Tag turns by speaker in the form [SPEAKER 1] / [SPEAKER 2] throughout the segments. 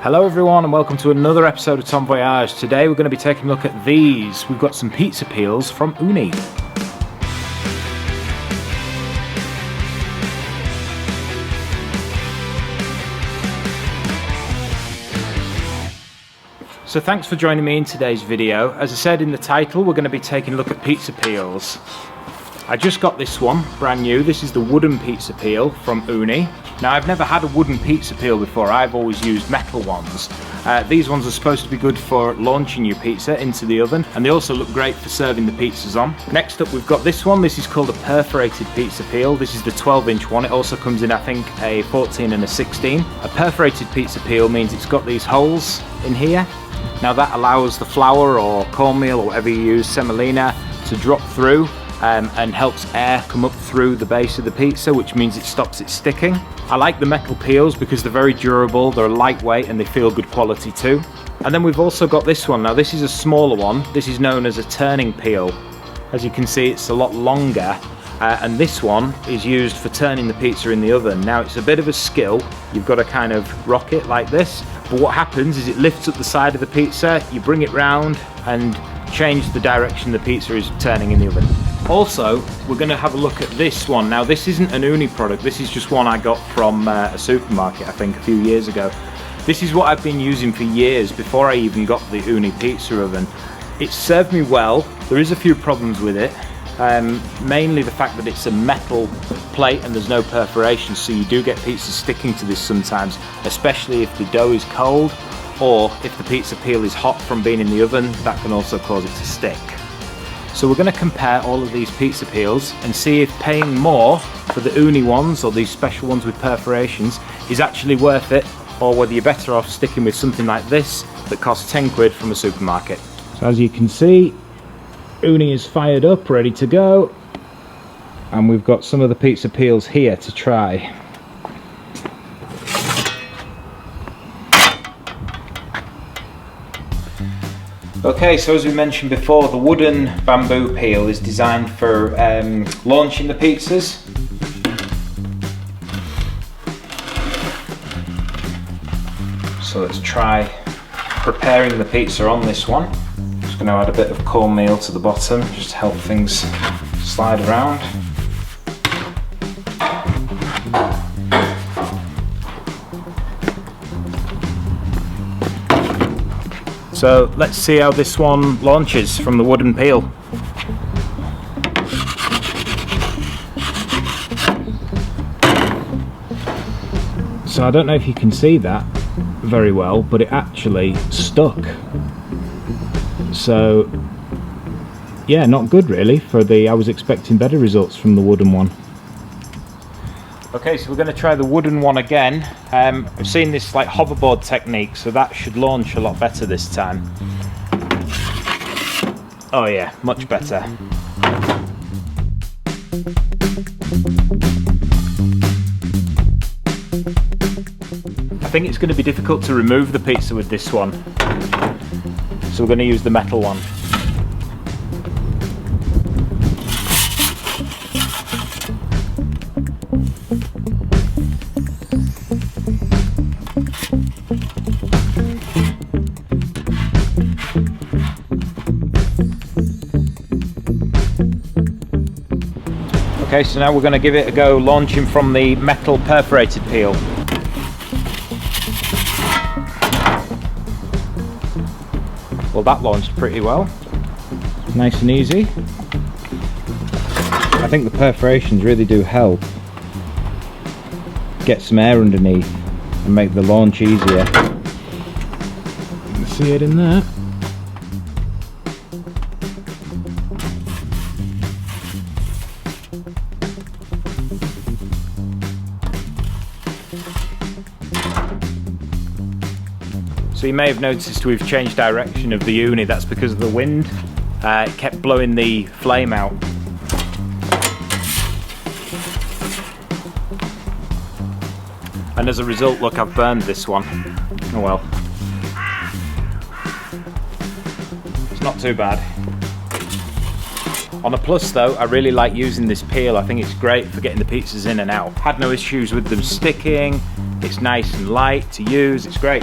[SPEAKER 1] Hello everyone and welcome to another episode of Tom Voyage. Today we're going to be taking a look at these. We've got some pizza peels from Ooni. So thanks for joining me in today's video. As I said in the title, we're going to be taking a look at pizza peels. I just got this one, brand new. This is the wooden pizza peel from Ooni. Now I've never had a wooden pizza peel before, I've always used metal ones. These ones are supposed to be good for launching your pizza into the oven, and they also look great for serving the pizzas on. Next up we've got this one. This is called a perforated pizza peel. This is the 12-inch one. It also comes in, I think, a 14 and a 16. A perforated pizza peel means it's got these holes in here. Now that allows the flour or cornmeal or whatever you use, semolina, to drop through and helps air come up through the base of the pizza, which means it stops it sticking. I like the metal peels because they're very durable, they're lightweight and they feel good quality too. And then we've also got this one. Now this is a smaller one. This is known as a turning peel. As you can see, it's a lot longer. And this one is used for turning the pizza in the oven. Now it's a bit of a skill. You've got to kind of rock it like this. But what happens is it lifts up the side of the pizza, you bring it round and change the direction the pizza is turning in the oven. Also, we're going to have a look at this one. Now this isn't an Ooni product, this is just one I got from a supermarket, I think, a few years ago. This is what I've been using for years before I even got the Ooni pizza oven. It served me well. There is a few problems with it. Mainly the fact that it's a metal plate and there's no perforation, so you do get pizza sticking to this sometimes, especially if the dough is cold or if the pizza peel is hot from being in the oven. That can also cause it to stick. So we're going to compare all of these pizza peels and see if paying more for the Ooni ones or these special ones with perforations is actually worth it, or whether you're better off sticking with something like this that costs 10 quid from a supermarket. So as you can see, Ooni is fired up, ready to go, and we've got some of the pizza peels here to try. Okay, so as we mentioned before, the wooden bamboo peel is designed for launching the pizzas. So let's try preparing the pizza on this one. Just going to add a bit of cornmeal to the bottom, just to help things slide around. So let's see how this one launches from the wooden peel. So I don't know if you can see that very well, but it actually stuck. So yeah, not good really. I was expecting better results from the wooden one. Okay, so we're going to try the wooden one again. I've seen this like hoverboard technique, so that should launch a lot better this time. Oh yeah, much better. I think it's going to be difficult to remove the pizza with this one, so we're going to use the metal one. Okay, so now we're going to give it a go launching from the metal perforated peel. Well, that launched pretty well. Nice and easy. I think the perforations really do help get some air underneath and make the launch easier. You can see it in there. So you may have noticed we've changed direction of the Ooni. That's because of the wind. It kept blowing the flame out. And as a result, look, I've burned this one. Oh well. It's not too bad. On a plus though, I really like using this peel. I think it's great for getting the pizzas in and out. Had no issues with them sticking. It's nice and light to use, it's great.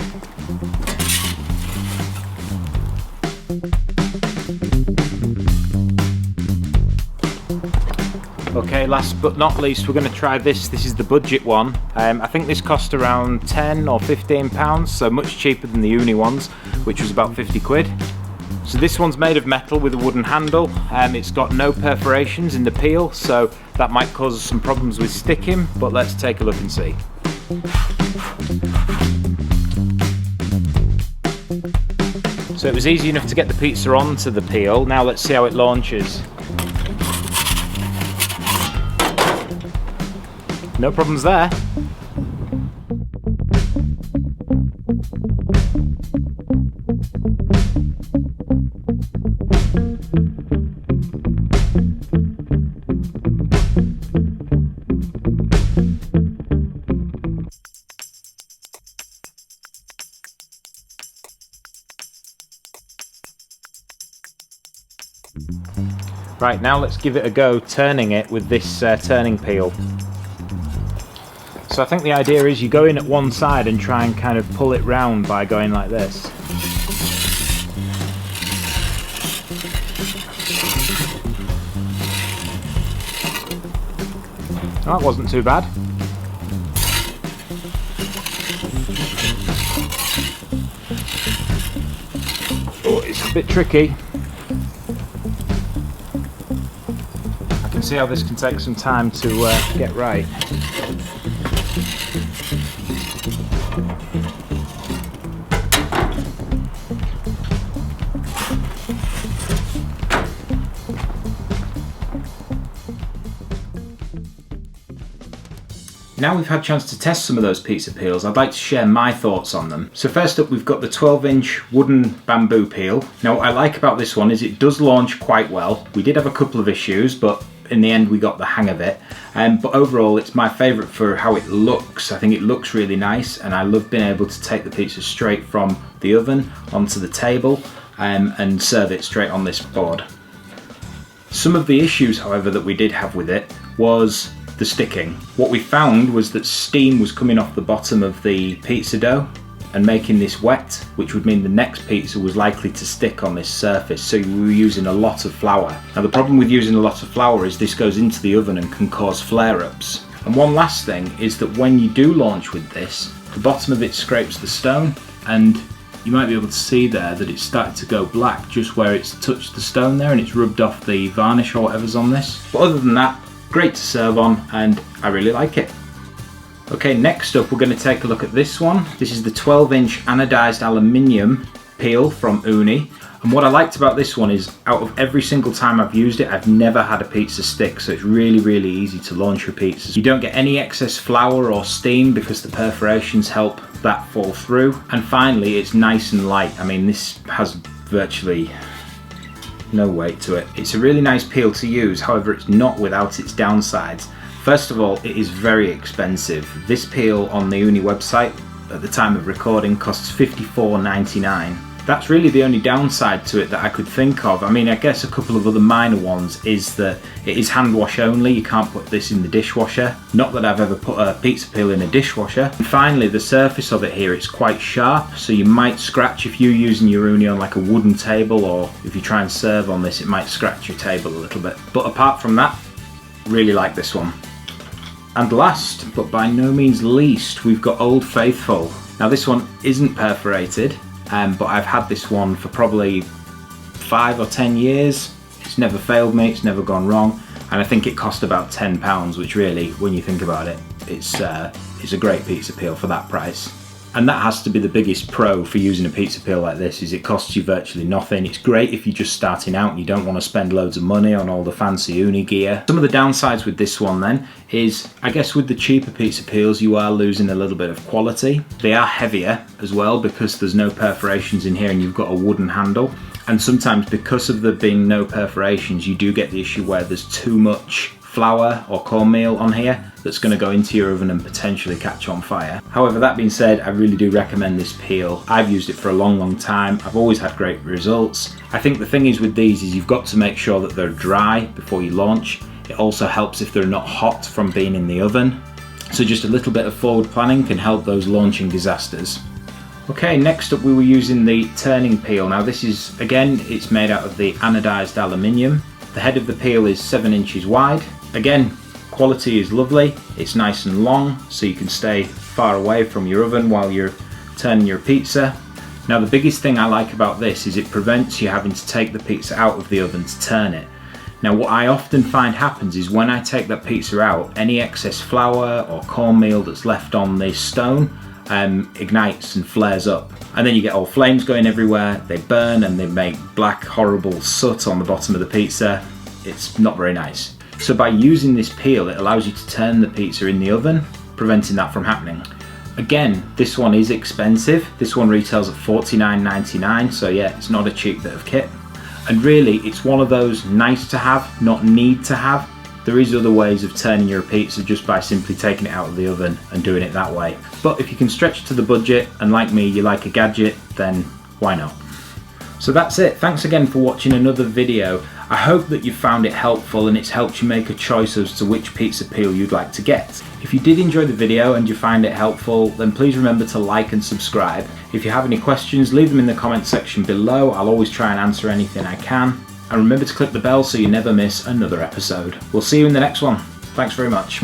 [SPEAKER 1] Okay, last but not least, we're going to try this. This is the budget one. I think this cost around 10 or 15 pounds, so much cheaper than the Ooni ones, which was about 50 quid. So this one's made of metal with a wooden handle. It's got no perforations in the peel, so that might cause us some problems with sticking, but let's take a look and see. So it was easy enough to get the pizza onto the peel. Now let's see how it launches. No problems there. Right, now let's give it a go turning it with this turning peel. So I think the idea is you go in at one side and try and kind of pull it round by going like this. Oh, that wasn't too bad. Oh, it's a bit tricky. I can see how this can take some time to get right. Now we've had a chance to test some of those pizza peels, I'd like to share my thoughts on them. So first up, we've got the 12-inch wooden bamboo peel. Now what I like about this one is it does launch quite well. We did have a couple of issues, but in the end we got the hang of it. But overall it's my favourite for how it looks. I think it looks really nice, and I love being able to take the pizza straight from the oven onto the table and serve it straight on this board. Some of the issues, however, that we did have with it was the sticking. What we found was that steam was coming off the bottom of the pizza dough and making this wet, which would mean the next pizza was likely to stick on this surface, so we were using a lot of flour. Now the problem with using a lot of flour is this goes into the oven and can cause flare-ups. And one last thing is that when you do launch with this, the bottom of it scrapes the stone, and you might be able to see there that it's started to go black just where it's touched the stone there and it's rubbed off the varnish or whatever's on this. But other than that, great to serve on, and I really like it. Okay, next up we're going to take a look at this one. This is the 12-inch anodized aluminium peel from Ooni. And what I liked about this one is out of every single time I've used it, I've never had a pizza stick, so it's really, really easy to launch your pizzas. You don't get any excess flour or steam because the perforations help that fall through. And finally, it's nice and light. I mean, this has virtually no weight to it. It's a really nice peel to use, however it's not without its downsides. First of all, it is very expensive. This peel on the Ooni website at the time of recording costs $54.99. That's really the only downside to it that I could think of. I mean, I guess a couple of other minor ones is that it is hand wash only. You can't put this in the dishwasher. Not that I've ever put a pizza peel in a dishwasher. And finally, the surface of it here, it's quite sharp, so you might scratch if you're using your Ooni on like a wooden table, or if you try and serve on this, it might scratch your table a little bit. But apart from that, really like this one. And last, but by no means least, we've got Old Faithful. Now this one isn't perforated, but I've had this one for probably 5 or 10 years. It's never failed me, it's never gone wrong, and I think it cost about £10, which really, when you think about it, it's a great pizza peel for that price. And that has to be the biggest pro for using a pizza peel like this, is it costs you virtually nothing. It's great if you're just starting out and you don't want to spend loads of money on all the fancy Ooni gear. Some of the downsides with this one then is, I guess with the cheaper pizza peels you are losing a little bit of quality. They are heavier as well because there's no perforations in here and you've got a wooden handle. And sometimes because of there being no perforations, you do get the issue where there's too much flour or cornmeal on here that's going to go into your oven and potentially catch on fire. However, that being said, I really do recommend this peel. I've used it for a long time. I've always had great results. I think the thing is with these is you've got to make sure that they're dry before you launch. It also helps if they're not hot from being in the oven. So just a little bit of forward planning can help those launching disasters. Okay, next up we were using the turning peel. Now this is, again, it's made out of the anodized aluminium. The head of the peel is 7 inches wide. Again, quality is lovely. It's nice and long, so you can stay far away from your oven while you're turning your pizza. Now the biggest thing I like about this is it prevents you having to take the pizza out of the oven to turn it. Now what I often find happens is when I take that pizza out, any excess flour or cornmeal that's left on the stone ignites and flares up, and then you get all flames going everywhere. They burn and they make black horrible soot on the bottom of the pizza. It's not very nice. So by using this peel, it allows you to turn the pizza in the oven, preventing that from happening. Again, this one is expensive. This one retails at $49.99, so yeah, it's not a cheap bit of kit. And really, it's one of those nice to have, not need to have. There is other ways of turning your pizza just by simply taking it out of the oven and doing it that way. But if you can stretch to the budget, and like me, you like a gadget, then why not? So that's it. Thanks again for watching another video. I hope that you found it helpful and it's helped you make a choice as to which pizza peel you'd like to get. If you did enjoy the video and you find it helpful, then please remember to like and subscribe. If you have any questions, leave them in the comment section below. I'll always try and answer anything I can. And remember to click the bell so you never miss another episode. We'll see you in the next one. Thanks very much.